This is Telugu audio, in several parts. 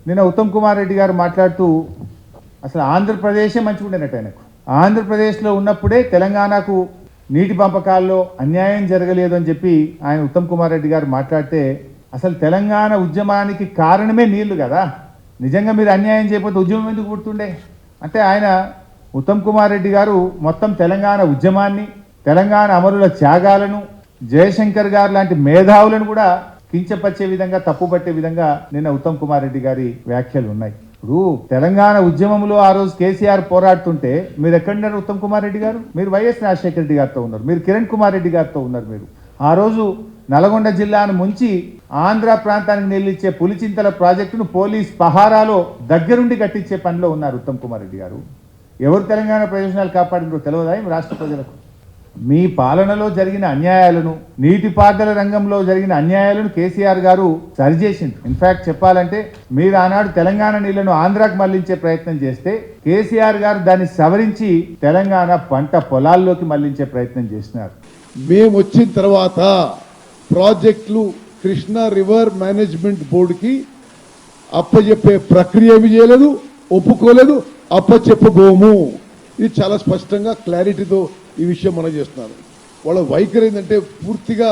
నిన్న ఉత్తమ్ కుమార్ రెడ్డి గారు మాట్లాడుతూ అసలు ఆంధ్రప్రదేశే మంచిగుండేనట్టు ఆయనకు. ఆంధ్రప్రదేశ్లో ఉన్నప్పుడే తెలంగాణకు నీటి పంపకాల్లో అన్యాయం జరగలేదు అని చెప్పి ఆయన ఉత్తమ్ కుమార్ రెడ్డి గారు మాట్లాడితే అసలు తెలంగాణ ఉద్యమానికి కారణమే నీళ్లు కదా. నిజంగా మీరు అన్యాయం చేయకపోతే ఉద్యమం ఎందుకు పుడుతుండే అంటే ఆయన ఉత్తమ్ కుమార్ రెడ్డి గారు మొత్తం తెలంగాణ ఉద్యమాన్ని, తెలంగాణ అమరుల త్యాగాలను, జయశంకర్ గారు లాంటి మేధావులను కూడా కించపరిచే విధంగా, తప్పుపట్టే విధంగా నిన్న ఉత్తమ్ కుమార్ రెడ్డి గారి వ్యాఖ్యలు ఉన్నాయి. ఇప్పుడు తెలంగాణ ఉద్యమంలో ఆ రోజు కేసీఆర్ పోరాడుతుంటే మీరు ఎక్కడున్నారు ఉత్తమ్ కుమార్ రెడ్డి గారు? మీరు వైఎస్ రాజశేఖర రెడ్డి గారితో ఉన్నారు, మీరు కిరణ్ కుమార్ రెడ్డి గారితో ఉన్నారు. మీరు ఆ రోజు నల్గొండ జిల్లాను ముంచి ఆంధ్ర ప్రాంతానికి నిలిచే పులిచింతల ప్రాజెక్టును పోలీస్ పహారాలో దగ్గరుండి కట్టించే పనిలో ఉన్నారు ఉత్తమ్ కుమార్ రెడ్డి గారు. ఎవరు తెలంగాణ ప్రయోజనాలు కాపాడినో తెలియదా రాష్ట్ర ప్రజలకు? మీ పాలనలో జరిగిన అన్యాయాలను, నీటిపారుదల రంగంలో జరిగిన అన్యాయాలను కేసీఆర్ గారు సరిచేసింది. ఇన్ఫాక్ట్ చెప్పాలంటే మీరు ఆనాడు తెలంగాణ నీళ్లను ఆంధ్రాకు మళ్లించే ప్రయత్నం చేస్తే కేసీఆర్ గారు దాన్ని సవరించి తెలంగాణ పంట పొలాల్లోకి మళ్లించే ప్రయత్నం చేసినారు. మేము వచ్చిన తర్వాత ప్రాజెక్టులు కృష్ణా రివర్ మేనేజ్మెంట్ బోర్డుకి అప్పచెప్పే ప్రక్రియ ఏమి చేయలేదు, ఒప్పుకోలేదు, అప్పచెప్పబోము. ఇది చాలా స్పష్టంగా క్లారిటీతో ఈ విషయం మనం చేస్తున్నారు. వాళ్ళ వైఖరి ఏంటంటే పూర్తిగా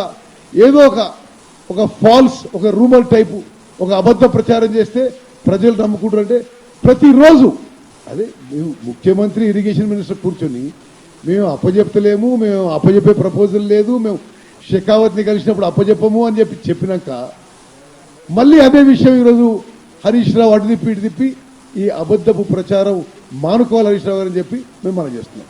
ఏదో ఒక ఫాల్స్, ఒక రూమర్ టైపు, ఒక అబద్ధ ప్రచారం చేస్తే ప్రజలు నమ్ముకుంటారంటే ప్రతిరోజు అదే మేము ముఖ్యమంత్రి, ఇరిగేషన్ మినిస్టర్ కూర్చొని మేము అప్పచెప్తలేము, మేము అప్పచెప్పే ప్రపోజల్ లేదు, మేము షెకావత్ని కలిసినప్పుడు అప్పచెప్పము అని చెప్పినాక మళ్ళీ అదే విషయం ఈరోజు హరీష్ రావు అటు తిప్పి ఇటు తిప్పి ఈ అబద్ధపు ప్రచారం మానుకోవాలి హరీష్ రావు గారు అని చెప్పి మేము మనం చేస్తున్నాం.